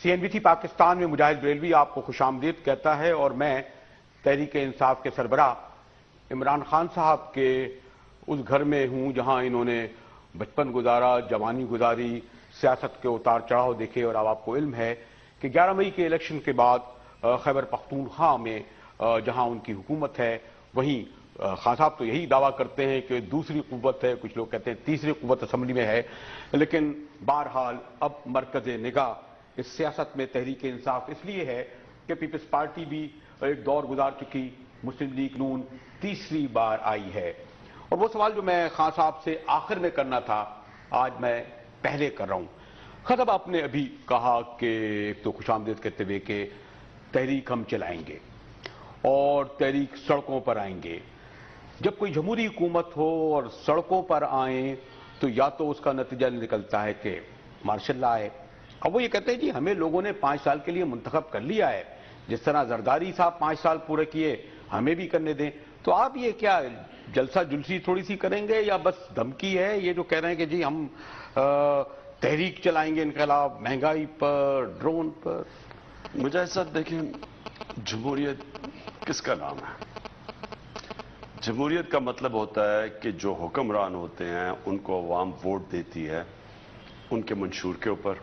CNBC Pakistan میں مجاہد بریلوی آپ کو خوش آمدید کہتا ہے اور میں تحریک انصاف کے سربراہ عمران خان صاحب کے اس گھر میں ہوں جہاں انہوں نے بچپن گزارا، جوانی گزاری، سیاست کے اتار چڑھاؤ دیکھے، اور اب آپ کو علم ہے کہ 11 مئی کے الیکشن کے بعد خیبر پختونخوا میں جہاں ان کی حکومت ہے وہیں خان صاحب تو یہی دعویٰ کرتے ہیں کہ دوسری قوت ہے، کچھ لوگ کہتے ہیں تیسری قوت اسمبلی میں ہے، لیکن بہرحال اب مرکز نگاہ اس سیاست میں تحریک انصاف اس لیے ہے کہ پیپلز پارٹی بھی ایک دور گزار چکی، مسلم لیگ نون تیسری بار آئی ہے۔ اور وہ سوال جو میں خان صاحب سے آخر میں کرنا تھا آج میں پہلے کر رہا ہوں۔ خان صاحب آپ نے ابھی کہا کہ ایک تو خوش آمدید کہتے ہوئے کہ تحریک ہم چلائیں گے اور تحریک سڑکوں پر آئیں گے۔ جب کوئی جمہوری حکومت ہو اور سڑکوں پر آئیں تو یا تو اس کا نتیجہ نکلتا ہے کہ مارشل لا ہے، اب وہ یہ کہتے ہیں جی ہمیں لوگوں نے 5 سال کے لیے منتخب کر لیا ہے، جس طرح زرداری صاحب 5 سال پورے کیے ہمیں بھی کرنے دیں، تو آپ یہ کیا جلسہ جلسی تھوڑی سی کریں گے یا بس دھمکی ہے یہ جو کہہ رہے ہیں کہ جی ہم تحریک چلائیں گے انقلاب، مہنگائی پر، ڈرون پر؟ مجھے صاحب دیکھیں، جمہوریت کس کا نام ہے؟ جمہوریت کا مطلب ہوتا ہے کہ جو حکمران ہوتے ہیں ان کو عوام ووٹ دیتی ہے ان کے منشور کے اوپر،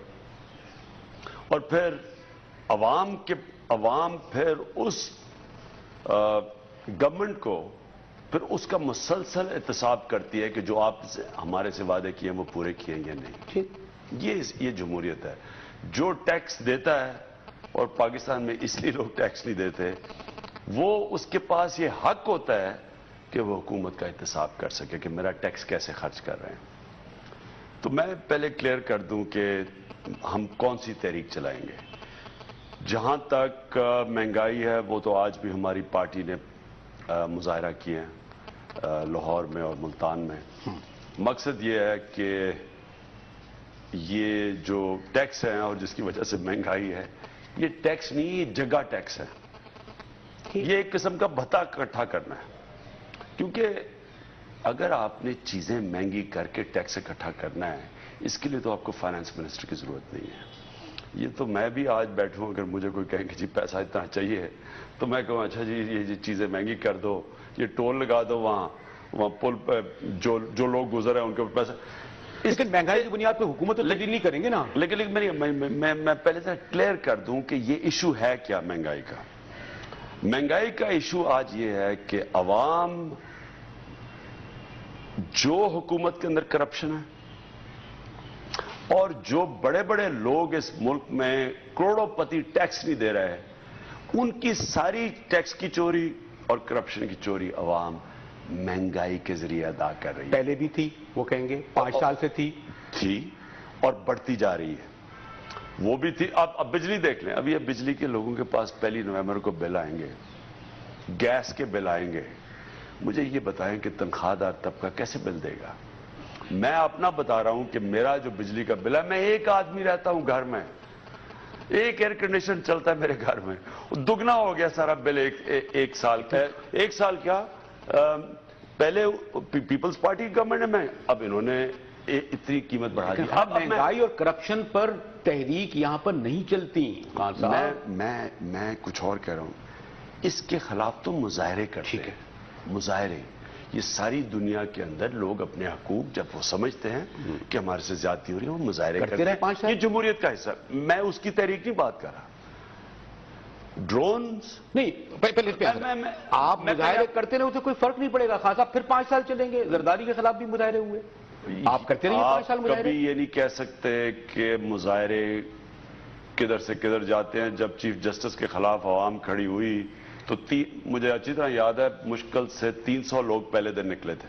اور پھر عوام پھر اس گورنمنٹ کو پھر اس کا مسلسل احتساب کرتی ہے کہ جو آپ ہمارے سے وعدے کیے ہیں وہ پورے کیے یا نہیں۔ یہ جمہوریت ہے۔ جو ٹیکس دیتا ہے، اور پاکستان میں اس لیے لوگ ٹیکس نہیں دیتے، وہ اس کے پاس یہ حق ہوتا ہے کہ وہ حکومت کا احتساب کر سکے کہ میرا ٹیکس کیسے خرچ کر رہے ہیں۔ تو میں پہلے کلیئر کر دوں کہ ہم کون سی تحریک چلائیں گے۔ جہاں تک مہنگائی ہے وہ تو آج بھی ہماری پارٹی نے مظاہرہ کیے ہیں لاہور میں اور ملتان میں۔ مقصد یہ ہے کہ یہ جو ٹیکس ہیں اور جس کی وجہ سے مہنگائی ہے، یہ ٹیکس نہیں، یہ جگہ ٹیکس ہے۔ یہ ایک قسم کا بھتہ اکٹھا کرنا ہے، کیونکہ اگر آپ نے چیزیں مہنگی کر کے ٹیکس اکٹھا کرنا ہے، اس کے لیے تو آپ کو فائنانس منسٹر کی ضرورت نہیں ہے۔ یہ تو میں بھی آج بیٹھوں، اگر مجھے کوئی کہے کہ جی پیسہ اتنا چاہیے تو میں کہوں اچھا جی یہ چیزیں مہنگی کر دو، یہ ٹول لگا دو وہاں پل پہ جو لوگ گزر ہیں ان کے اوپر پیسہ۔ لیکن مہنگائی کی بنیاد پہ حکومت تبدیل نہیں کریں گے نا۔ لیکن میں پہلے سے کلیئر کر دوں کہ یہ ایشو ہے کیا مہنگائی کا۔ مہنگائی کا ایشو آج یہ ہے کہ عوام جو حکومت کے اندر کرپشن ہے اور جو بڑے بڑے لوگ اس ملک میں کروڑوں پتی ٹیکس نہیں دے رہے، ان کی ساری ٹیکس کی چوری اور کرپشن کی چوری عوام مہنگائی کے ذریعے ادا کر رہی ہے۔ پہلے بھی تھی، وہ کہیں گے 5 سال سے تھی اور بڑھتی جا رہی ہے۔ وہ بھی تھی، اب بجلی دیکھ لیں، اب یہ بجلی کے لوگوں کے پاس 1 نومبر کو بل آئیں گے، گیس کے بل آئیں گے۔ مجھے یہ بتائیں کہ تنخواہ دار طبقہ کیسے بل دے گا؟ میں اپنا بتا رہا ہوں کہ میرا جو بجلی کا بل ہے، میں ایک آدمی رہتا ہوں گھر میں، ایک ایئر کنڈیشن چلتا ہے میرے گھر میں، دگنا ہو گیا سارا بل ایک سال کا۔ ایک سال کیا، پہلے پیپلز پارٹی گورنمنٹ میں، اب انہوں نے اتنی قیمت بڑھا دی۔ اب مہنگائی اور کرپشن پر تحریک یہاں پر نہیں چلتی خان صاحب۔ میں کچھ اور کہہ رہا ہوں، اس کے خلاف تو مظاہرے کرتے ہیں، مظاہرے۔ یہ ساری دنیا کے اندر لوگ اپنے حقوق جب وہ سمجھتے ہیں کہ ہمارے سے زیادتی ہو رہی ہے، وہ مظاہرے کرتے ہیں۔ یہ جمہوریت کا حصہ، میں اس کی تحریک نہیں بات کر رہا۔ ڈرونز نہیں، پہلے آپ مظاہرے کرتے رہے، اسے کوئی فرق نہیں پڑے گا خان صاحب، پھر 5 سال چلیں گے۔ زرداری کے خلاف بھی مظاہرے ہوئے، آپ کرتے رہیے 5 سال مظاہرے۔ کبھی یہ نہیں کہہ سکتے کہ مظاہرے کدھر سے کدھر جاتے ہیں۔ جب چیف جسٹس کے خلاف عوام کھڑی ہوئی تو مجھے اچھی طرح یاد ہے مشکل سے 300 لوگ پہلے دن نکلے تھے،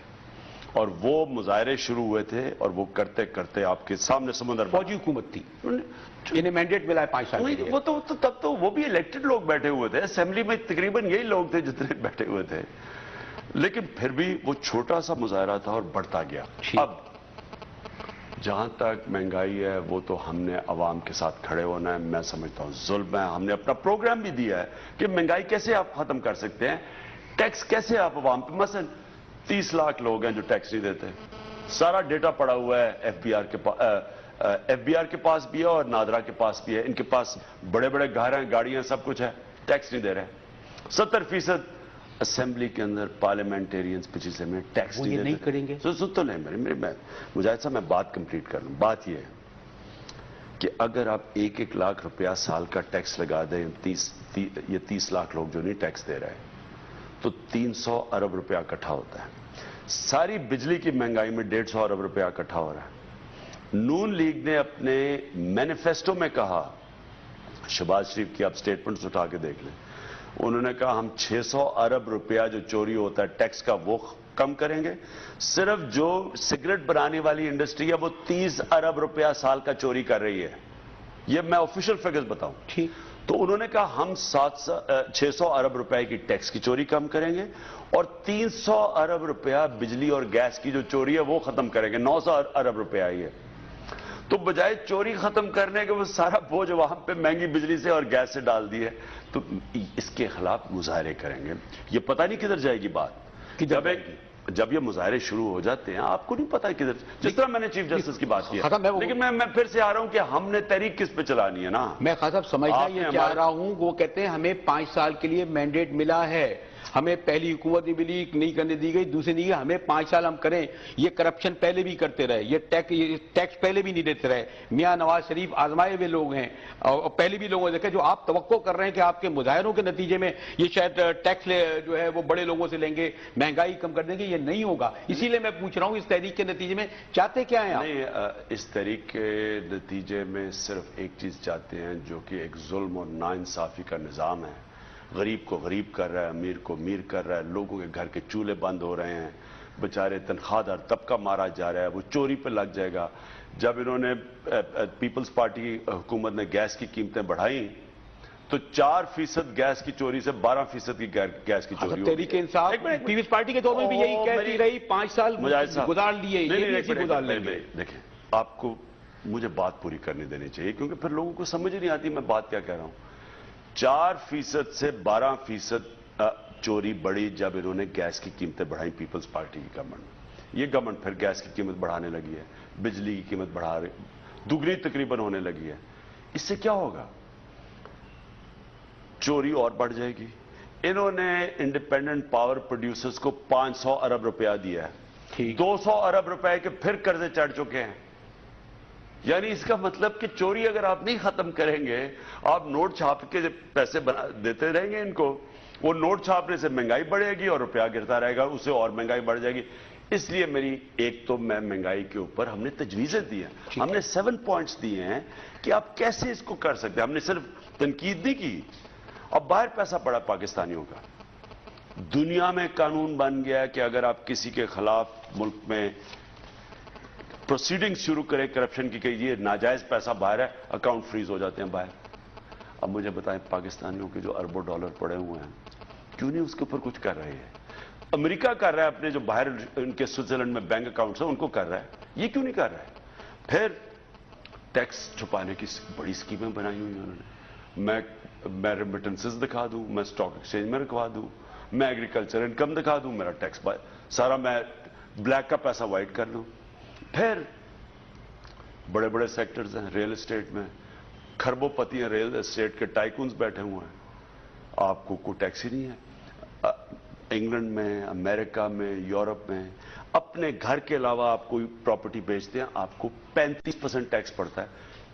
اور وہ مظاہرے شروع ہوئے تھے، اور وہ کرتے کرتے آپ کے سامنے سمندر فوجی حکومت تھی، انہیں مینڈیٹ ملا ہے 5 سال کے لیے۔ وہ تو تب تو وہ بھی الیکٹڈ لوگ بیٹھے ہوئے تھے، اسمبلی میں تقریباً یہی لوگ تھے جتنے بیٹھے ہوئے تھے، لیکن پھر بھی وہ چھوٹا سا مظاہرہ تھا اور بڑھتا گیا۔ اب جہاں تک مہنگائی ہے وہ تو ہم نے عوام کے ساتھ کھڑے ہونا ہے۔ میں سمجھتا ہوں ظلم ہے، ہم نے اپنا پروگرام بھی دیا ہے کہ مہنگائی کیسے آپ ختم کر سکتے ہیں، ٹیکس کیسے آپ عوام پہ، مثلا 30 لاکھ لوگ ہیں جو ٹیکس نہیں دیتے، سارا ڈیٹا پڑا ہوا ہے ایف بی آر کے پاس بھی ہے اور نادرا کے پاس بھی ہے. ان کے پاس بڑے بڑے گھر ہیں, گاڑیاں, سب کچھ ہے, ٹیکس نہیں دے رہے. 70% اسمبلی کے اندر پارلیمنٹیرینز پچھلے میں ٹیکس نہیں کریں گے. سن تو لیں مجاہد صاحب, میں بات کمپلیٹ کر لوں. بات یہ ہے کہ اگر آپ 1 لاکھ روپیہ سال کا ٹیکس لگا دیں, یہ 30 لاکھ لوگ جو نہیں ٹیکس دے رہے ہیں, تو 300 ارب روپیہ اکٹھا ہوتا ہے. ساری بجلی کی مہنگائی میں 150 ارب روپیہ اکٹھا ہو رہا ہے. نون لیگ نے اپنے مینیفیسٹو میں کہا, شہباز شریف کی آپ سٹیٹمنٹس اٹھا کے دیکھ لیں, انہوں نے کہا ہم 600 ارب روپیہ جو چوری ہوتا ہے ٹیکس کا وہ کم کریں گے. صرف جو سگریٹ بنانے والی انڈسٹری ہے وہ 30 ارب روپیہ سال کا چوری کر رہی ہے. یہ میں آفیشیل فگرز بتاؤں. ٹھیک. تو انہوں نے کہا ہم 600 ارب روپے کی ٹیکس کی چوری کم کریں گے اور 300 ارب روپیہ بجلی اور گیس کی جو چوری ہے وہ ختم کریں گے. 900 ارب روپیہ آئی ہے. تو بجائے چوری ختم کرنے کے وہ سارا بوجھ وہاں پہ مہنگی بجلی سے اور گیس سے ڈال دی ہے. تو اس کے خلاف مظاہرے کریں گے. یہ پتہ نہیں کدھر جائے گی بات. جب یہ مظاہرے شروع ہو جاتے ہیں آپ کو نہیں پتا کدھر, جس طرح میں نے چیف جسٹس کی بات کی, لیکن میں پھر سے آ رہا ہوں کہ ہم نے تحریک کس پہ چلانی ہے نا. میں خاص صاحب سمجھنا یہ چاہ رہا ہوں, وہ کہتے ہیں ہمیں 5 سال کے لیے مینڈیٹ ملا ہے, ہمیں پہلی حکومت نہیں ملی, نہیں کرنے دی گئی, دوسری نہیں, ہمیں 5 سال ہم کریں. یہ کرپشن پہلے بھی کرتے رہے, یہ ٹیکس پہلے بھی نہیں دیتے رہے. میاں نواز شریف آزمائے ہوئے لوگ ہیں, اور پہلے بھی لوگوں نے دیکھا. جو آپ توقع کر رہے ہیں کہ آپ کے مظاہروں کے نتیجے میں یہ شاید ٹیکس جو ہے وہ بڑے لوگوں سے لیں گے, مہنگائی کم کر دیں گے, یہ نہیں ہوگا. اسی لیے میں پوچھ رہا ہوں اس تحریک کے نتیجے میں چاہتے کیا ہیں آپ؟ نہیں, اس تحریک کے نتیجے میں صرف ایک چیز چاہتے ہیں جو کہ ایک ظلم اور ناانصافی کا نظام ہے. غریب کو غریب کر رہا ہے, امیر کو امیر کر رہا ہے, لوگوں کے گھر کے چولہے بند ہو رہے ہیں, بیچارے تنخواہ دار طبقہ مارا جا رہا ہے, وہ چوری پہ لگ جائے گا. جب انہوں نے پیپلز پارٹی حکومت نے گیس کی قیمتیں بڑھائیں تو 4% گیس کی چوری سے 12% کی گیس کی چوری. تحریک انصاف پیپلز پارٹی کے دور میں بھی یہی کہتی رہی, 5 سال گزار لیے. دیکھیں, آپ کو مجھے بات پوری کرنے دینی چاہیے کیونکہ پھر لوگوں کو سمجھ نہیں آتی میں بات کیا کہہ رہا ہوں. 4% سے 12% چوری بڑھی جب انہوں نے گیس کی قیمتیں بڑھائیں پیپلز پارٹی کی گورنمنٹ. یہ گورنمنٹ پھر گیس کی قیمت بڑھانے لگی ہے, بجلی کی قیمت بڑھا رہی, دگنی تقریباً ہونے لگی ہے. اس سے کیا ہوگا؟ چوری اور بڑھ جائے گی. انہوں نے انڈیپینڈنٹ پاور پروڈیوسرز کو 500 ارب روپیہ دیا ہے, 200 ارب روپے کے پھر قرضے چڑھ چکے ہیں. یعنی اس کا مطلب کہ چوری اگر آپ نہیں ختم کریں گے, آپ نوٹ چھاپ کے پیسے دیتے رہیں گے ان کو, وہ نوٹ چھاپنے سے مہنگائی بڑھے گی اور روپیہ گرتا رہے گا, اس سے اور مہنگائی بڑھ جائے گی. اس لیے میری ایک تو میں مہنگائی کے اوپر ہم نے تجویزیں دی ہیں, ہم نے 7 پوائنٹس دیے ہیں کہ آپ کیسے اس کو کر سکتے ہیں. ہم نے صرف تنقید نہیں کی. اب باہر پیسہ پڑا پاکستانیوں کا, دنیا میں قانون بن گیا ہے کہ اگر آپ کسی کے خلاف ملک میں پروسیڈنگ شروع کریں کرپشن کی کہ یہ ناجائز پیسہ باہر ہے, اکاؤنٹ فریز ہو جاتے ہیں باہر. اب مجھے بتائیں پاکستانیوں کے جو اربوں ڈالر پڑے ہوئے ہیں کیوں نہیں اس کے اوپر کچھ کر رہے ہیں؟ امریکہ کر رہا ہے, اپنے جو باہر ان کے سوئٹزرلینڈ میں بینک اکاؤنٹس ہیں ان کو کر رہا ہے, یہ کیوں نہیں کر رہا ہے؟ پھر ٹیکس چھپانے کی بڑی اسکیمیں بنائی ہوئی ہیں انہوں نے. میں ریمیٹنسز دکھا دوں, میں اسٹاک ایکسچینج میں رکھوا دوں, میں ایگریکلچر انکم دکھا دوں, میرا ٹیکس سارا میں بلیک کا پیسہ وائٹ کر لوں. پھر بڑے بڑے سیکٹرز ہیں ریل اسٹیٹ میں, کھربوں پتی ہیں ریل اسٹیٹ کے ٹائکونز بیٹھے ہوئے ہیں, آپ کو کوئی ٹیکس ہی نہیں ہے. انگلینڈ میں, امریکہ میں, یورپ میں اپنے گھر کے علاوہ آپ کوئی پراپرٹی بیچتے ہیں آپ کو 35% ٹیکس پڑتا ہے.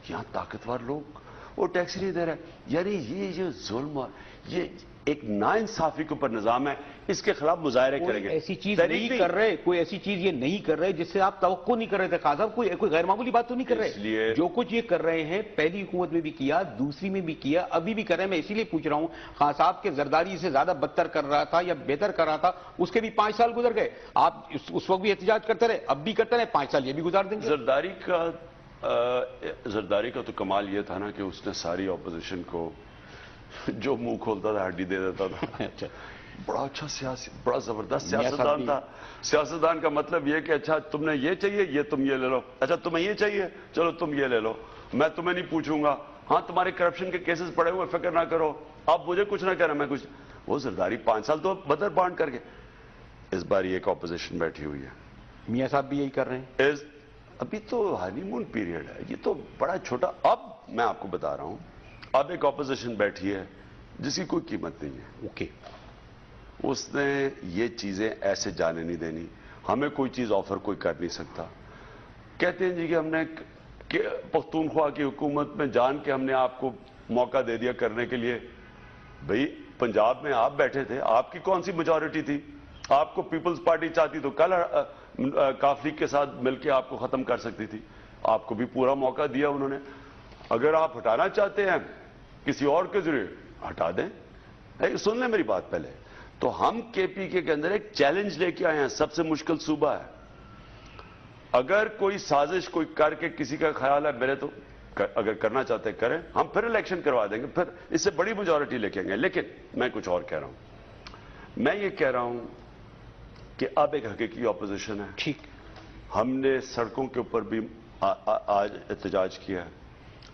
یہاں طاقتور لوگ وہ ٹیکس نہیں دے رہے. یعنی یہ جو ظلم اور یہ ایک ناانصافی کے اوپر نظام ہے, اس کے خلاف مظاہرے کریں گے. ایسی چیز نہیں کر رہے, کوئی ایسی چیز یہ نہیں کر رہے جس سے آپ توقع نہیں کر رہے تھے خان صاحب, کوئی غیر معمولی بات تو نہیں کر رہے. جو کچھ یہ کر رہے ہیں پہلی حکومت میں بھی کیا, دوسری میں بھی کیا, ابھی بھی کر رہے ہیں. میں اسی لیے پوچھ رہا ہوں, خان صاحب کے زرداری سے زیادہ بدتر کر رہا تھا یا بہتر کر رہا تھا, اس کے بھی 5 سال گزر گئے. آپ اس وقت بھی احتجاج کرتے رہے, اب بھی کرتے رہے, 5 سال یہ بھی گزار دیں گے. زرداری کا تو کمال یہ تھا نا کہ اس نے ساری اپوزیشن کو جو منہ کھولتا تھا ہڈی دے دیتا تھا. بڑا اچھا سیاسی, بڑا زبردست سیاستدان تھا. سیاستدان کا مطلب یہ کہ اچھا تم نے یہ چاہیے, یہ تم یہ لے لو, اچھا تمہیں یہ چاہیے, چلو تم یہ لے لو, میں تمہیں نہیں پوچھوں گا, ہاں تمہارے کرپشن کے کیسز پڑے ہوئے فکر نہ کرو, آپ مجھے کچھ نہ کہنا, میں کچھ. وہ زرداری 5 سال تو بدر بانٹ کر کے. اس بار ایک اپوزیشن بیٹھی ہوئی ہے, میاں صاحب بھی یہی کر رہے ہیں. ابھی تو ہانی مون پیریڈ ہے, یہ تو بڑا چھوٹا. اب میں آپ کو بتا رہا ہوں, اب ایک اپوزیشن بیٹھی ہے جس کی کوئی قیمت نہیں ہے. اوکے, اس نے یہ چیزیں ایسے جانے نہیں دینی. ہمیں کوئی چیز آفر کوئی کر نہیں سکتا. کہتے ہیں جی کہ ہم نے پختونخوا کی حکومت میں جان کے ہم نے آپ کو موقع دے دیا کرنے کے لیے. بھئی پنجاب میں آپ بیٹھے تھے, آپ کی کون سی میجورٹی تھی؟ آپ کو پیپلز پارٹی چاہتی تو کل کاف لیگ کے ساتھ مل کے آپ کو ختم کر سکتی تھی. آپ کو بھی پورا موقع دیا انہوں نے. اگر آپ ہٹانا چاہتے ہیں کسی اور کے ذریعے, ہٹا دیں. سن لیں میری بات پہلے. تو ہم کے پی کے اندر ایک چیلنج لے کے آئے ہیں. سب سے مشکل صوبہ ہے. اگر کوئی سازش کوئی کر کے کسی کا خیال ہے میرے تو اگر کرنا چاہتے ہیں کریں, ہم پھر الیکشن کروا دیں گے, پھر اس سے بڑی میجورٹی لے کے آئیں گے. لیکن میں کچھ اور کہہ رہا ہوں. میں یہ کہہ رہا ہوں کہ اب ایک حقیقی اپوزیشن ہے. ٹھیک, ہم نے سڑکوں کے اوپر بھی آج احتجاج کیا ہے.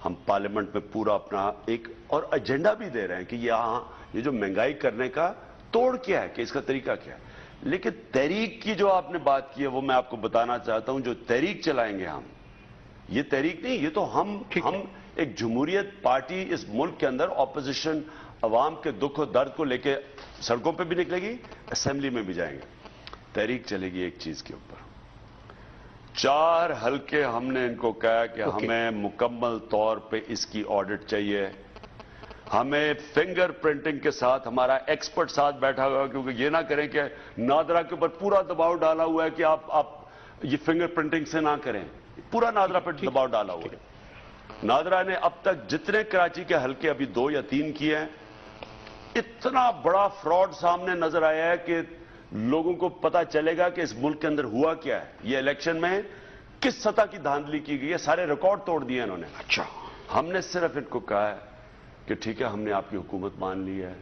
ہم پارلیمنٹ میں پورا اپنا ایک اور ایجنڈا بھی دے رہے ہیں کہ یہ جو مہنگائی کرنے کا توڑ کیا ہے, کہ اس کا طریقہ کیا ہے. لیکن تحریک کی جو آپ نے بات کی ہے وہ میں آپ کو بتانا چاہتا ہوں. جو تحریک چلائیں گے ہم, یہ تحریک نہیں, یہ تو ہم ایک جمہوریت پارٹی اس ملک کے اندر اپوزیشن عوام کے دکھ و درد کو لے کے سڑکوں پہ بھی نکلے گی, اسمبلی میں بھی جائیں گے. تحریک چلے گی ایک چیز کے اوپر. 4 حلقے ہم نے ان کو کہا کہ ہمیں مکمل طور پہ اس کی آڈٹ چاہیے. ہمیں فنگر پرنٹنگ کے ساتھ ہمارا ایکسپرٹ ساتھ بیٹھا ہوا, کیونکہ یہ نہ کریں کہ نادرا کے اوپر پورا دباؤ ڈالا ہوا ہے کہ آپ یہ فنگر پرنٹنگ سے نہ کریں. پورا نادرا پہ دباؤ ڈالا ہوا ہے. نادرا نے اب تک جتنے کراچی کے حلقے ابھی 2 یا 3 کیے ہیں, اتنا بڑا فراڈ سامنے نظر آیا ہے کہ لوگوں کو پتا چلے گا کہ اس ملک کے اندر ہوا کیا ہے. یہ الیکشن میں کس سطح کی دھاندلی کی گئی ہے, سارے ریکارڈ توڑ دیے انہوں نے. اچھا, ہم نے صرف ان کو کہا ہے کہ ٹھیک ہے, ہم نے آپ کی حکومت مان لی ہے,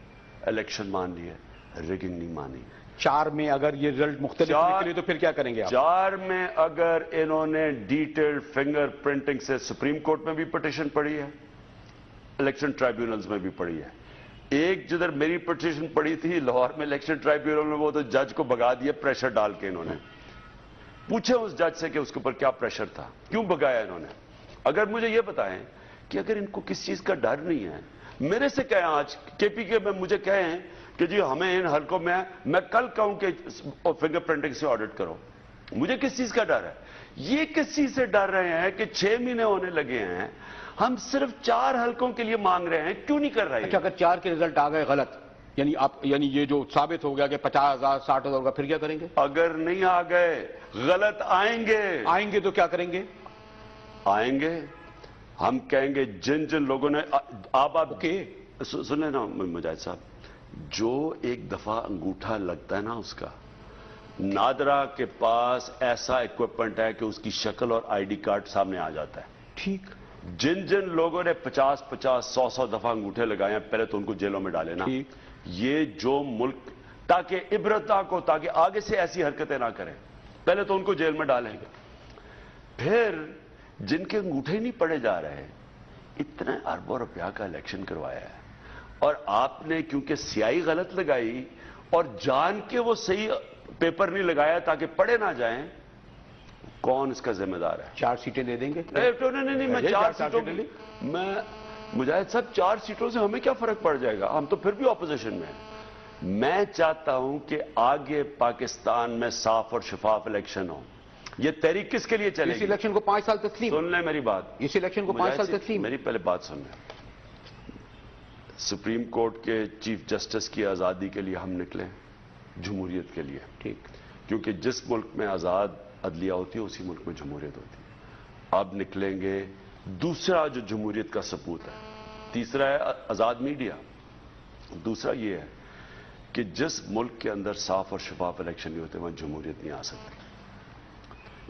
الیکشن مان لی ہے, ریگنگ نہیں مانی. 4 میں اگر یہ رزلٹ مختلف نکلے تو پھر کیا کریں گے آپ؟ 4 میں اگر انہوں نے ڈیٹیل فنگر پرنٹنگ سے سپریم کورٹ میں بھی پٹیشن پڑی ہے, الیکشن ٹرائیبیونلز میں بھی پڑی ہے. ایک جدھر میری پٹیشن پڑی تھی لاہور میں الیکشن ٹرائیبیونل میں, وہ تو جج کو بگا دیا پریشر ڈال کے. انہوں نے پوچھے اس جج سے کہ اس کے اوپر کیا پریشر تھا, کیوں بگایا انہوں نے. اگر مجھے یہ بتائیں کہ اگر ان کو کس چیز کا ڈر نہیں ہے, میرے سے کہیں آج کے پی کے میں مجھے کہیں کہ جی ہمیں ان حلقوں میں کل کہوں کہ فنگر پرنٹنگ سے آڈٹ کرو, مجھے کس چیز کا ڈر ہے؟ یہ کس چیز سے ڈر رہے ہیں کہ 6 مہینے ہونے لگے ہیں, ہم صرف 4 حلقوں کے لیے مانگ رہے ہیں, کیوں نہیں کر رہے ہیں؟ اچھا, اگر 4 کے رزلٹ آ گئے غلط, یعنی یہ جو ثابت ہو گیا کہ 50,000 60,000 کا, پھر کیا کریں گے؟ اگر نہیں آ گئے, غلط آئیں گے تو کیا کریں گے؟ آئیں گے, ہم کہیں گے جن لوگوں نے سنیں نا مجاہد صاحب, جو ایک دفعہ انگوٹھا لگتا ہے نا اس کا, نادرا کے پاس ایسا اکوپمنٹ ہے کہ اس کی شکل اور آئی ڈی کارڈ سامنے آ جاتا ہے. ٹھیک, جن لوگوں نے 50 100 دفعہ انگوٹھے لگائے ہیں, پہلے تو ان کو جیلوں میں ڈالے نا. یہ جو ملک تاکہ عبرت نہ کو, تاکہ آگے سے ایسی حرکتیں نہ کریں, پہلے تو ان کو جیل میں ڈالیں گے. پھر جن کے انگوٹھے ہی نہیں پڑے جا رہے, اتنے اربوں روپیہ کا الیکشن کروایا ہے, اور آپ نے کیونکہ سیاہی غلط لگائی اور جان کے وہ صحیح پیپر نہیں لگایا تاکہ پڑے نہ جائیں, کون اس کا ذمہ دار ہے؟ 4 سیٹیں دے دیں گے؟ نہیں, میں 4 سیٹوں میں مجاہد صاحب 4 سیٹوں سے ہمیں کیا فرق پڑ جائے گا, ہم تو پھر بھی اپوزیشن میں ہیں. میں چاہتا ہوں کہ آگے پاکستان میں صاف اور شفاف الیکشن ہو. یہ تحریک کس کے لیے چلے گی؟ اس الیکشن کو 5 سال تسلیم. سن لیں میری بات, اس الیکشن کو 5 سال تسلیم. میری پہلے بات سن لیں. سپریم کورٹ کے چیف جسٹس کی آزادی کے لیے ہم نکلے, جمہوریت کے لیے. ٹھیک, کیونکہ جس ملک میں آزاد عدلیہ ہوتی ہے اسی ملک میں جمہوریت ہوتی ہے. اب نکلیں گے دوسرا جو جمہوریت کا ثبوت ہے. تیسرا ہے آزاد میڈیا, دوسرا یہ ہے کہ جس ملک کے اندر صاف اور شفاف الیکشن نہیں ہوتے وہاں جمہوریت نہیں آ سکتی.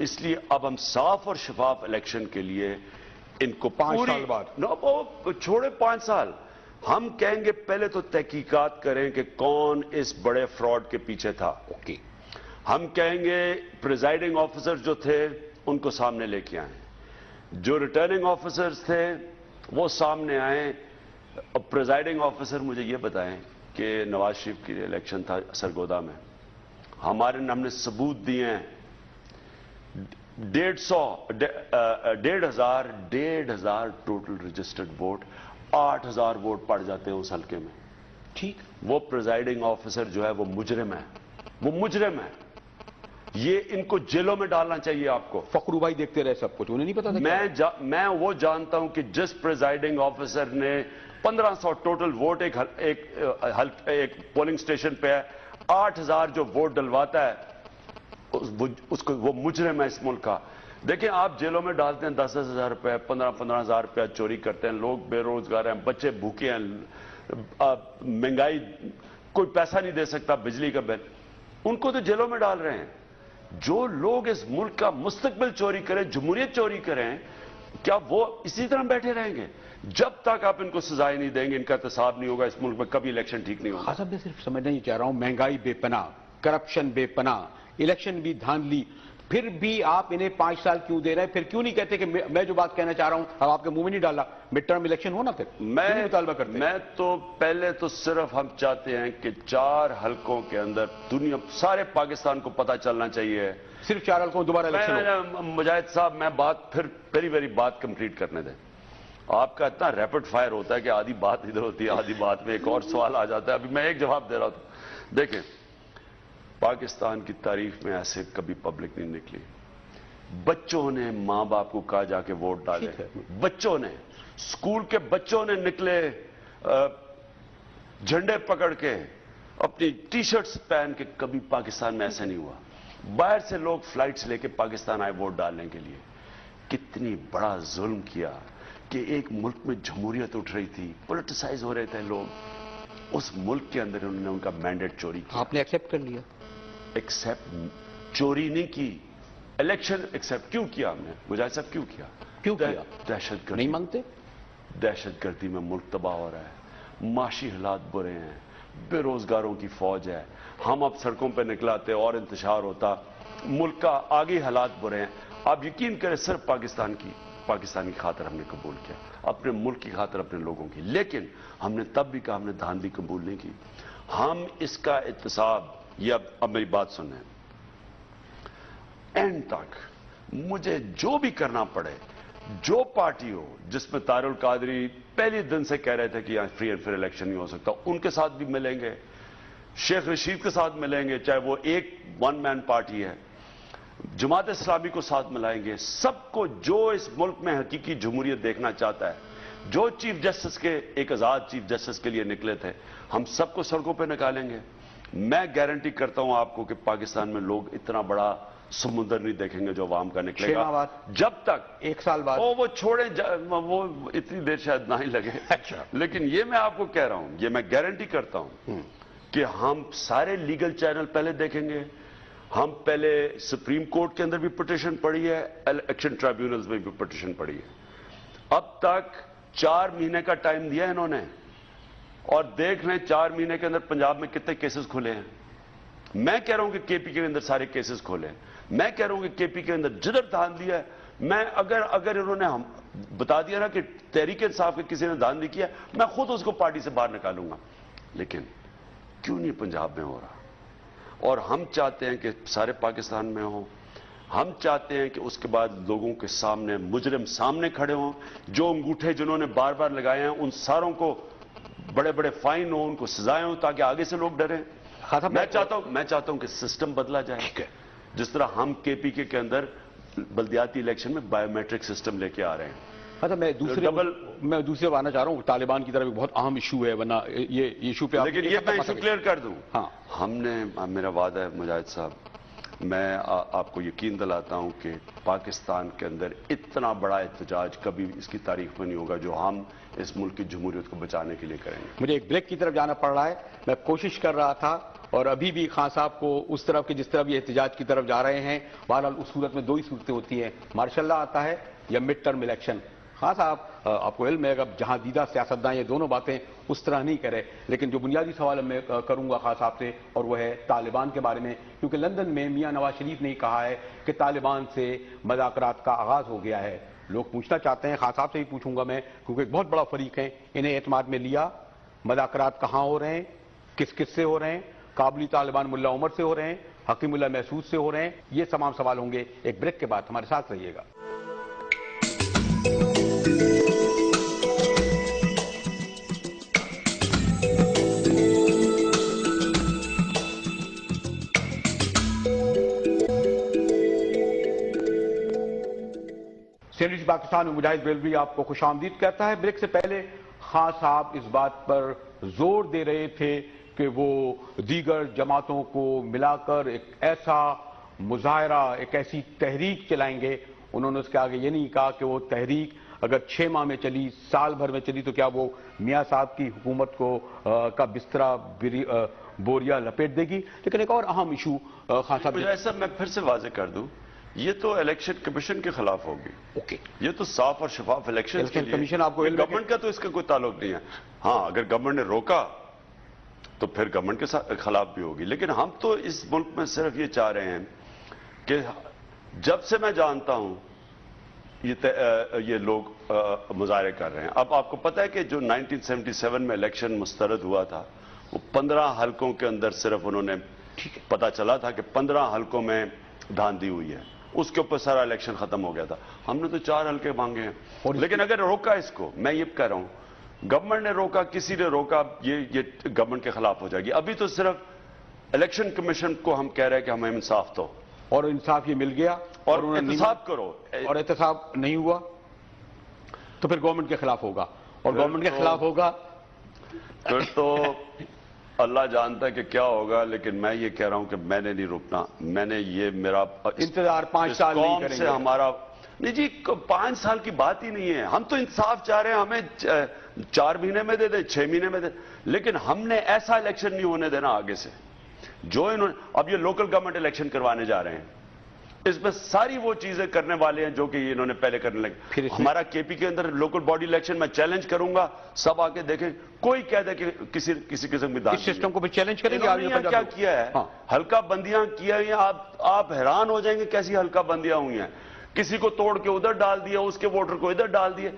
اس لیے اب ہم صاف اور شفاف الیکشن کے لیے ان کو 5 سال بعد, چھوڑے 5 سال, ہم کہیں گے پہلے تو تحقیقات کریں کہ کون اس بڑے فراڈ کے پیچھے تھا. اوکے, ہم کہیں گے پریزائڈنگ آفیسر جو تھے ان کو سامنے لے کے آئیں, جو ریٹرننگ آفیسرز تھے وہ سامنے آئیں. پریزائڈنگ آفیسر مجھے یہ بتائیں کہ نواز شریف کے لیے الیکشن تھا سرگودا میں, ہم نے ثبوت دیے ہیں, 1,500 ٹوٹل رجسٹرڈ ووٹ، 8,000 ووٹ پڑ جاتے ہیں اس حلقے میں. ٹھیک. وہ پریزائڈنگ آفیسر جو ہے وہ مجرم ہے، وہ مجرم ہے. یہ ان کو جیلوں میں ڈالنا چاہیے آپ کو. فخرو بھائی دیکھتے رہے سب کچھ، انہیں نہیں پتا تھا. میں وہ جانتا ہوں کہ جس پریزائڈنگ آفیسر نے 1500 ٹوٹل ووٹ ایک پولنگ سٹیشن پہ ہے، 8,000 جو ووٹ ڈلواتا ہے اس کو، وہ مجرم ہے اس ملک کا. دیکھیں آپ جیلوں میں ڈالتے ہیں 10,000 روپے، 15,000 روپے چوری کرتے ہیں، لوگ بے روزگار ہیں، بچے بھوکے ہیں، مہنگائی، کوئی پیسہ نہیں دے سکتا بجلی کا بل، ان کو تو جیلوں میں ڈال رہے ہیں. جو لوگ اس ملک کا مستقبل چوری کریں، جمہوریت چوری کریں، کیا وہ اسی طرح بیٹھے رہیں گے؟ جب تک آپ ان کو سزائیں نہیں دیں گے، ان کا احتساب نہیں ہوگا، اس ملک میں کبھی الیکشن ٹھیک نہیں ہوگا. صاحب میں صرف سمجھنا یہ چاہ رہا ہوں، مہنگائی بے پناہ، کرپشن بے پناہ، الیکشن بھی دھاندلی، پھر بھی آپ انہیں 5 سال کیوں دے رہے ہیں؟ پھر کیوں نہیں کہتے کہ میں جو بات کہنا چاہ رہا ہوں اب آپ کے منہ میں نہیں ڈالا، مڈ ٹرم الیکشن ہونا پھر میں مطالبہ کرتے. میں تو پہلے تو صرف ہم چاہتے ہیں کہ 4 حلقوں کے اندر دنیا سارے پاکستان کو پتہ چلنا چاہیے. صرف 4 حلقوں دوبارہ الیکشن ہو. مجاہد صاحب میں بات پھر میری بات کمپلیٹ کرنے دیں. آپ کا اتنا ریپڈ فائر ہوتا ہے کہ آدھی بات ادھر ہوتی ہے، آدھی بات میں ایک اور سوال آ جاتا ہے. ابھی میں ایک جواب دے رہا ہوں. دیکھیں پاکستان کی تاریخ میں ایسے کبھی پبلک نہیں نکلی. بچوں نے ماں باپ کو کہا جا کے ووٹ ڈالے، بچوں نے، اسکول کے بچوں نے نکلے جھنڈے پکڑ کے، اپنی ٹی شرٹس پہن کے. کبھی پاکستان میں ایسا نہیں ہوا. باہر سے لوگ فلائٹس لے کے پاکستان آئے ووٹ ڈالنے کے لیے. کتنی بڑا ظلم کیا کہ ایک ملک میں جمہوریت اٹھ رہی تھی، پولیٹیسائز ہو رہے تھے لوگ، اس ملک کے اندر انہوں نے ان کا مینڈیٹ چوری کیا. آپ نے ایکسیپٹ کر لیا؟ ایکسیپٹ چوری نہیں کی، الیکشن ایکسیپٹ کیوں کیا ہم نے؟ مجاہد صاحب کیوں کیا؟ دہشت گردی. نہیں مانگتے؟ دہشت گردی میں ملک تباہ ہو رہا ہے، معاشی حالات برے ہیں، بے روزگاروں کی فوج ہے. ہم اب سڑکوں پہ نکلاتے اور انتشار ہوتا، ملک کا آگے حالات برے ہیں. آپ یقین کریں صرف پاکستانی خاطر ہم نے قبول کیا، اپنے ملک کی خاطر، اپنے لوگوں کی. لیکن ہم نے تب بھی کہا ہم نے دھاندلی قبول نہیں کی. ہم اس کا احتساب، یہ اب میری بات سنیں، اینڈ تک مجھے جو بھی کرنا پڑے، جو پارٹی ہو، جس میں طاہر القادری پہلے دن سے کہہ رہے تھے کہ یہاں فری اینڈ فیئر الیکشن نہیں ہو سکتا، ان کے ساتھ بھی ملیں گے، شیخ رشید کے ساتھ ملیں گے، چاہے وہ ایک ون مین پارٹی ہے، جماعت اسلامی کو ساتھ ملائیں گے. سب کو جو اس ملک میں حقیقی جمہوریت دیکھنا چاہتا ہے، جو چیف جسٹس کے، ایک آزاد چیف جسٹس کے لیے نکلے تھے، ہم سب کو سڑکوں پہ نکالیں گے. میں گارنٹی کرتا ہوں آپ کو کہ پاکستان میں لوگ اتنا بڑا سمندر نہیں دیکھیں گے جو عوام کا نکلے گا جب تک 1 سال بعد. وہ چھوڑیں، وہ اتنی دیر شاید نہ ہی لگے. لیکن یہ میں آپ کو کہہ رہا ہوں، یہ میں گارنٹی کرتا ہوں کہ ہم سارے لیگل چینل پہلے دیکھیں گے. ہم پہلے سپریم کورٹ کے اندر بھی پٹیشن پڑھی ہے، الیکشن ٹرائبیونلز میں بھی پٹیشن پڑھی ہے. اب تک 4 مہینے کا ٹائم دیا انہوں نے، اور دیکھ لیں 4 مہینے کے اندر پنجاب میں کتنے کیسز کھلے ہیں. میں کہہ رہا ہوں کہ کے پی کے اندر سارے کیسز کھولے ہیں. میں کہہ رہا ہوں کہ کے پی کے اندر جدھر دھاندلی ہے، میں اگر انہوں نے بتا دیا نا کہ تحریک انصاف کے کسی نے دھاندلی کیا، میں خود اس کو پارٹی سے باہر نکالوں گا. لیکن کیوں نہیں پنجاب میں ہو رہا؟ اور ہم چاہتے ہیں کہ سارے پاکستان میں ہوں. ہم چاہتے ہیں کہ اس کے بعد لوگوں کے سامنے مجرم سامنے کھڑے ہوں، جو انگوٹھے جنہوں نے بار بار لگائے ہیں ان ساروں کو بڑے بڑے فائن ہوں، ان کو سزائیں ہوں، تاکہ آگے سے لوگ ڈریں. میں چاہتا ہوں کہ سسٹم بدلا جائے، جس طرح ہم کے پی کے اندر بلدیاتی الیکشن میں بایو میٹرک سسٹم لے کے آ رہے ہیں. میں دوسرے آنا چاہ رہا ہوں، طالبان کی طرف ایک بہت اہم ایشو ہے، ورنہ یہ ایشو پہ، لیکن یہ میں ایشو کلیئر کر دوں. ہاں، ہم نے، میرا وعدہ ہے مجاہد صاحب، میں آپ کو یقین دلاتا ہوں کہ پاکستان کے اندر اتنا بڑا احتجاج کبھی اس کی تاریخ میں نہیں ہوگا جو ہم اس ملک کی جمہوریت کو بچانے کے لیے کریں گے. مجھے ایک بریک کی طرف جانا پڑ رہا ہے. میں کوشش کر رہا تھا، اور ابھی بھی خان صاحب کو اس طرف کے جس طرف یہ احتجاج کی طرف جا رہے ہیں. بہرحال اس صورت میں 2 ہی صورتیں ہوتی ہیں، مارشل لا آتا ہے یا مڈ ٹرم الیکشن. خان صاحب آپ کو علم ہے کہ جہاں دیدہ سیاستدان یہ دونوں باتیں اس طرح نہیں کرے، لیکن جو بنیادی سوال میں کروں گا خان صاحب سے، اور وہ ہے طالبان کے بارے میں، کیونکہ لندن میں میاں نواز شریف نے کہا ہے کہ طالبان سے مذاکرات کا آغاز ہو گیا ہے. لوگ پوچھنا چاہتے ہیں، خان صاحب سے ہی پوچھوں گا میں، کیونکہ ایک بہت بڑا فریق ہے، انہیں اعتماد میں لیا. مذاکرات کہاں ہو رہے ہیں، کس کس سے ہو رہے ہیں؟ کابلی طالبان ملا عمر سے ہو رہے ہیں، حکیم اللہ محسود سے ہو رہے ہیں؟ یہ تمام سوال ہوں گے ایک بریک کے بعد، ہمارے ساتھ رہیے گا۔ سینڈوچ پاکستان میں مجاہد بریلوی آپ کو خوش آمدید کہتا ہے۔ بریک سے پہلے خان صاحب اس بات پر زور دے رہے تھے کہ وہ دیگر جماعتوں کو ملا کر ایک ایسا مظاہرہ، ایک ایسی تحریک چلائیں گے۔ انہوں نے اس کے آگے یہ نہیں کہا کہ وہ تحریک اگر 6 ماہ میں چلی، سال بھر میں چلی، تو کیا وہ میاں صاحب کی حکومت کو کا بسترا بوریا لپیٹ دے گی۔ لیکن ایک اور اہم ایشو خان صاحب، ایسا میں پھر سے واضح کر دوں، یہ تو الیکشن کمیشن کے خلاف ہوگی۔ اوکے، یہ تو صاف اور شفاف الیکشن کے لیے، کمیشن آپ کو گورنمنٹ کا تو اس کا کوئی تعلق نہیں ہے۔ ہاں، اگر گورنمنٹ نے روکا تو پھر گورنمنٹ کے خلاف بھی ہوگی، لیکن ہم تو اس ملک میں صرف یہ چاہ رہے ہیں کہ جب سے میں جانتا ہوں یہ لوگ مظاہرے کر رہے ہیں۔ اب آپ کو پتہ ہے کہ جو 1977 میں الیکشن مسترد ہوا تھا، وہ 15 حلقوں کے اندر صرف انہوں نے پتا چلا تھا کہ 15 حلقوں میں دھاندلی ہوئی ہے، اس کے اوپر سارا الیکشن ختم ہو گیا تھا۔ ہم نے تو 4 حلقے مانگے ہیں، لیکن اگر روکا اس کو، میں یہ کہہ رہا ہوں گورنمنٹ نے روکا، کسی نے روکا، یہ گورنمنٹ کے خلاف ہو جائے گی۔ ابھی تو صرف الیکشن کمیشن کو ہم کہہ رہے ہیں کہ ہمیں انصاف دو، اور انصاف یہ مل گیا اور احتساب کرو، اور احتساب نہیں ہوا تو پھر گورنمنٹ کے خلاف ہوگا، اور گورنمنٹ کے خلاف ہوگا پھر تو اللہ جانتا ہے کہ کیا ہوگا۔ لیکن میں یہ کہہ رہا ہوں کہ میں نے نہیں رکنا، میں نے یہ میرا انتظار 5 سال نہیں کریں گے۔ ہمارا نہیں جی، 5 سال کی بات ہی نہیں ہے، ہم تو انصاف چاہ رہے ہیں، ہمیں 4 مہینے میں دے دیں، 6 مہینے میں دے دیں، لیکن ہم نے ایسا الیکشن نہیں ہونے دینا آگے سے جو انہوں نے اب یہ لوکل گورنمنٹ الیکشن کروانے جا رہے ہیں، اس میں ساری وہ چیزیں کرنے والے ہیں جو کہ انہوں نے پہلے کرنے لگے۔ ہمارا کے پی کے اندر لوکل باڈی الیکشن میں چیلنج کروں گا، سب آ کے دیکھیں، کوئی کہہ دے کہ کسی قسم کی اس سسٹم کو بھی چیلنج کریں گے۔ انہوں نے کیا کیا ہے، حلقہ بندیاں کیا ہیں، آپ حیران ہو جائیں گے کیسی حلقہ بندیاں ہوئی ہیں۔ کسی کو توڑ کے ادھر ڈال دیا، اس کے ووٹر کو ادھر ڈال دیا،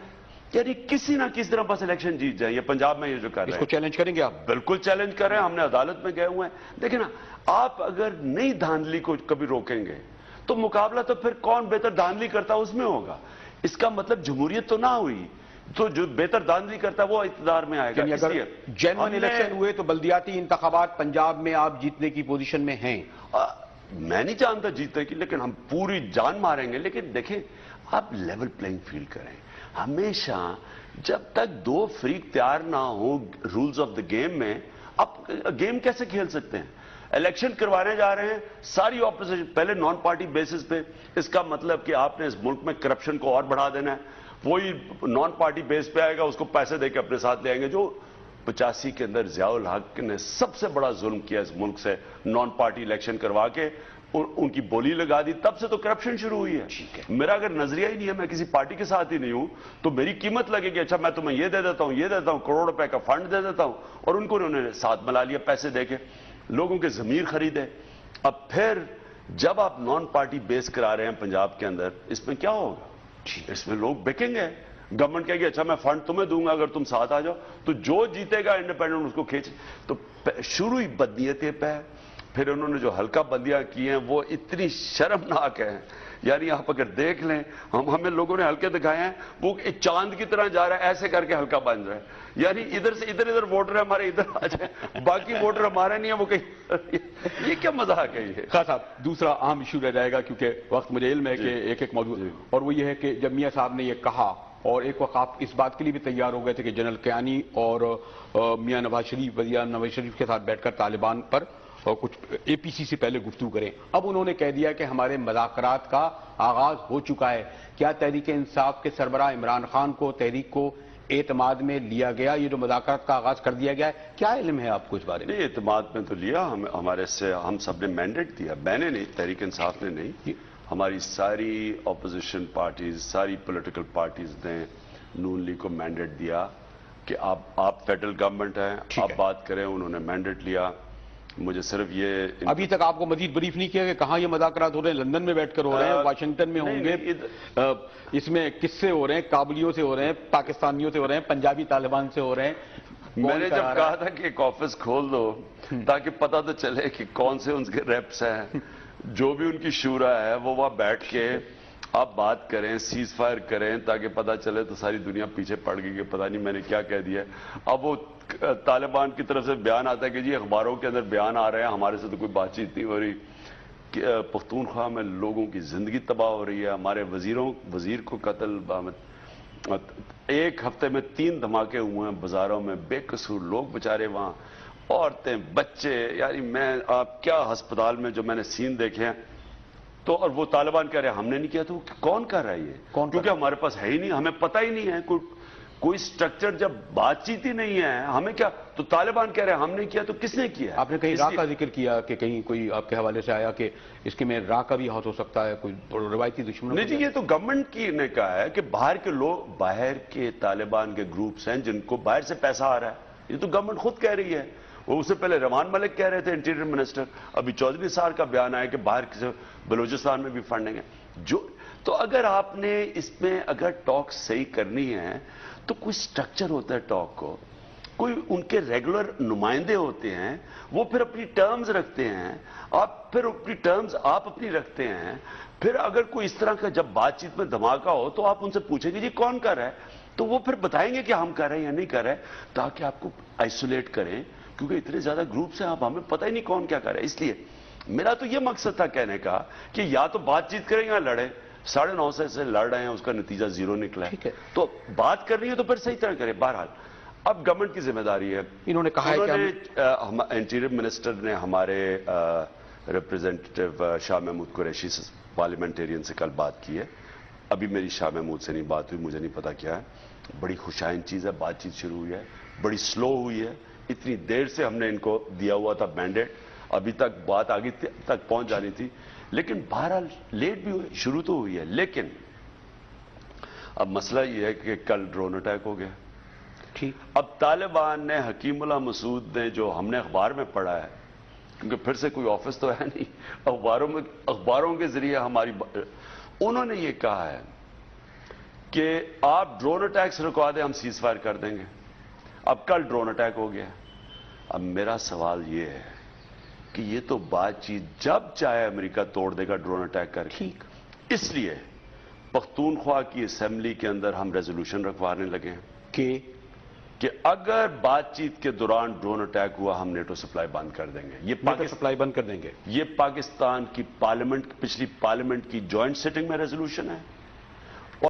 یعنی کسی نہ کسی طرح بس الیکشن جیت جائیں۔ یہ پنجاب میں یہ جو کر رہے ہیں، اس کو چیلنج کریں گے آپ؟ بالکل چیلنج کر رہے ہیں، ہم نے عدالت میں گئے ہوئے ہیں۔ دیکھیں نا، آپ اگر نئی دھاندلی کو کبھی روکیں گے تو مقابلہ تو پھر کون بہتر دھاندلی کرتا اس میں ہوگا۔ اس کا مطلب جمہوریت تو نہ ہوئی، تو جو بہتر دھاندلی کرتا وہ اقتدار میں آئے گا۔ اگر جینوئن الیکشن ہوئے تو بلدیاتی انتخابات پنجاب میں آپ جیتنے کی پوزیشن میں ہیں؟ میں نہیں جانتا جیتنے کی، لیکن ہم پوری جان ماریں گے۔ لیکن دیکھیں، آپ لیول پلینگ فیلڈ کریں۔ ہمیشہ جب تک 2 فریق تیار نہ ہو رولز آف دا گیم میں، آپ گیم کیسے کھیل سکتے ہیں؟ الیکشن کروانے جا رہے ہیں، ساری اپوزیشن پہلے نان پارٹی بیسس پہ، اس کا مطلب کہ آپ نے اس ملک میں کرپشن کو اور بڑھا دینا ہے۔ وہی نان پارٹی بیس پہ آئے گا، اس کو پیسے دے کے اپنے ساتھ لے آئیں گے۔ جو 85 کے اندر ضیاء الحق نے سب سے بڑا ظلم کیا اس ملک سے، نان پارٹی الیکشن کروا کے ان کی بولی لگا دی، تب سے تو کرپشن شروع ہوئی ہے۔ میرا اگر نظریہ ہی نہیں ہے، میں کسی پارٹی کے ساتھ ہی نہیں ہوں، تو میری قیمت لگے گی، اچھا میں تمہیں یہ دے دیتا ہوں، یہ دیتا ہوں، کروڑ روپے کا فنڈ دے دیتا ہوں، اور ان کو انہوں نے ساتھ ملا لیا پیسے دے کے، لوگوں کے ضمیر خریدے۔ اب پھر جب آپ نان پارٹی بیس کرا رہے ہیں پنجاب کے اندر، اس میں کیا ہوگا؟ اس میں لوگ بکیں گے، گورنمنٹ کہے گی اچھا میں فنڈ تمہیں دوں گا اگر تم ساتھ آ جاؤ، تو جو جیتے گا انڈیپینڈنٹ اس کو کھینچ۔ تو شروع ہی بدنیتی پہ، پھر انہوں نے جو حلقہ بندیاں کی ہیں وہ اتنی شرمناک ہیں، یعنی آپ اگر دیکھ لیں، ہمیں لوگوں نے حلقے دکھائے ہیں، وہ ایک چاند کی طرح جا رہا ہے، ایسے کر کے حلقہ بن رہا ہے، یعنی ادھر سے ادھر ووٹر ہے ہمارے، ادھر آ جائیں، باقی ووٹر ہمارے نہیں ہیں، وہ کہیں یہ کیا مذاق ہے یہ؟ خان صاحب، دوسرا اہم ایشو رہ جائے گا کیونکہ وقت مجھے علم ہے کہ ایک موضوع، اور وہ یہ ہے کہ جب میاں صاحب نے یہ کہا، اور ایک وقت آپ اس بات کے لیے بھی تیار ہو گئے تھے کہ جنرل کیانی اور میاں نواز شریف، وزیر نواز شریف کے ساتھ بیٹھ کر طالبان پر کچھ اے پی سی سے پہلے گفتگو کریں، اب انہوں نے کہہ دیا کہ ہمارے مذاکرات کا آغاز ہو چکا ہے۔ کیا تحریک انصاف کے سربراہ عمران خان کو تحریک کو اعتماد میں لیا گیا؟ یہ جو مذاکرات کا آغاز کر دیا گیا ہے، کیا علم ہے آپ کو اس بارے میں؟ نہیں، اعتماد میں تو لیا، ہمارے سے ہم سب نے مینڈیٹ دیا، میں نے نہیں، تحریک انصاف نے نہیں، ہماری ساری اپوزیشن پارٹیز، ساری پولیٹیکل پارٹیز نے نون لیگ کو مینڈیٹ دیا کہ آپ فیڈرل گورنمنٹ ہیں، آپ بات کریں، انہوں نے مینڈیٹ لیا۔ مجھے صرف یہ ابھی تک آپ کو مزید بریف نہیں کیا کہ کہاں یہ مذاکرات ہو رہے ہیں؟ لندن میں بیٹھ کر ہو رہے ہیں، واشنگٹن میں ہوں گے، اس میں کس سے ہو رہے ہیں؟ کابلیوں سے ہو رہے ہیں، پاکستانیوں سے ہو رہے ہیں، پنجابی طالبان سے ہو رہے ہیں؟ میں نے جب کہا تھا کہ ایک آفس کھول دو تاکہ پتہ تو چلے کہ کون سے ان کے ریپس ہیں، جو بھی ان کی شورا ہے وہ وہاں بیٹھ کے آپ بات کریں، سیز فائر کریں تاکہ پتہ چلے، تو ساری دنیا پیچھے پڑ گئی کہ پتہ نہیں میں نے کیا کہہ دیا. اب وہ طالبان کی طرف سے بیان آتا ہے کہ جی اخباروں کے اندر بیان آ رہے ہیں، ہمارے سے تو کوئی بات چیت نہیں ہو رہی، پختونخوا میں لوگوں کی زندگی تباہ ہو رہی ہے، ہمارے وزیر کو قتل، ایک ہفتے میں 3 دھماکے ہوئے ہیں بازاروں میں، بے قصور لوگ بچارے وہاں، عورتیں، بچے. یعنی میں آپ کیا ہسپتال میں جو میں نے سین دیکھے ہیں، تو اور وہ طالبان کہہ رہے ہیں ہم نے نہیں کیا، تو کون کر رہا ہے یہ؟ کیونکہ ہمارے پاس ہے ہی نہیں، ہمیں پتہ ہی نہیں ہے کوئی سٹرکچر، جب بات چیت ہی نہیں ہے ہمیں کیا. تو طالبان کہہ رہے ہیں ہم نے کیا، تو کس نے کیا؟ آپ نے کہیں راہ کا ذکر کیا کہ کہیں کوئی آپ کے حوالے سے آیا کہ اس کے میں راہ کا بھی ہاتھ ہو سکتا ہے، کوئی روایتی دشمنوں؟ نہیں جی، یہ تو گورنمنٹ کی نے کہا ہے کہ باہر کے لوگ، باہر کے طالبان کے گروپس ہیں جن کو باہر سے پیسہ آ رہا ہے، یہ تو گورنمنٹ خود کہہ رہی ہے. وہ اس سے پہلے روان ملک کہہ رہے تھے انٹیریئر منسٹر، ابھی چودھری صاحب کا بیان آیا کہ باہر سے بلوچستان میں بھی فنڈنگ ہے. تو اگر آپ نے اس میں اگر ٹاک صحیح کرنی ہے تو کوئی سٹرکچر ہوتا ہے ٹاک کو، کوئی ان کے ریگولر نمائندے ہوتے ہیں، وہ پھر اپنی ٹرمز رکھتے ہیں، آپ پھر اپنی ٹرمز آپ اپنی رکھتے ہیں. پھر اگر کوئی اس طرح کا جب بات چیت میں دھماکہ ہو تو آپ ان سے پوچھیں گے جی کون کر رہا ہے، تو وہ پھر بتائیں گے کہ ہم کر رہے ہیں یا نہیں کر رہے، تاکہ آپ کو آئسولیٹ کریں، کیونکہ اتنے زیادہ گروپس ہیں، اب ہمیں پتہ ہی نہیں کون کیا کر رہا ہے. اس لیے میرا تو یہ مقصد تھا کہنے کا کہ یا تو بات چیت کریں یا لڑیں. 9:30 سے لڑ رہے ہیں، اس کا نتیجہ 0 نکلا ہے. تو بات کرنی ہے تو پھر صحیح طرح کریں. بہرحال اب گورنمنٹ کی ذمہ داری ہے. انہوں نے کہا ہے کہ انٹیریئر منسٹر نے ہمارے ریپرزینٹیٹو شاہ محمود قریشی سے، پارلیمنٹیرین سے کل بات کی ہے. ابھی میری شاہ محمود سے نہیں بات ہوئی، مجھے نہیں پتا کیا ہے. بڑی خوشائن چیز ہے، بات چیت شروع ہوئی ہے، بڑی سلو ہوئی ہے. اتنی دیر سے ہم نے ان کو دیا ہوا تھا مینڈیٹ، ابھی تک بات آگے تک پہنچ جانی تھی، لیکن بہرحال لیٹ بھی ہوئی، شروع تو ہوئی ہے. لیکن اب مسئلہ یہ ہے کہ کل ڈرون اٹیک ہو گیا. ٹھیک، اب طالبان نے، حکیم اللہ مسعود نے، جو ہم نے اخبار میں پڑھا ہے، کیونکہ پھر سے کوئی آفس تو ہے نہیں، اخباروں کے ذریعے ہماری انہوں نے یہ کہا ہے کہ آپ ڈرون اٹیکس رکوا دیں، ہم سیز فائر کر دیں گے. اب کل ڈرون اٹیک ہو گیا. اب میرا سوال یہ ہے کہ یہ تو بات چیت جب چاہے امریکہ توڑ دے گا ڈرون اٹیک کر کے. اس لیے پختونخوا کی اسمبلی کے اندر ہم ریزولوشن رکھوانے لگے ہیں کہ اگر بات چیت کے دوران ڈرون اٹیک ہوا ہم نیٹو سپلائی بند کر دیں گے. یہ سپلائی بند کر دیں گے. یہ پاکستان کی پارلیمنٹ، پچھلی پارلیمنٹ کی جوائنٹ سیٹنگ میں ریزولوشن ہے.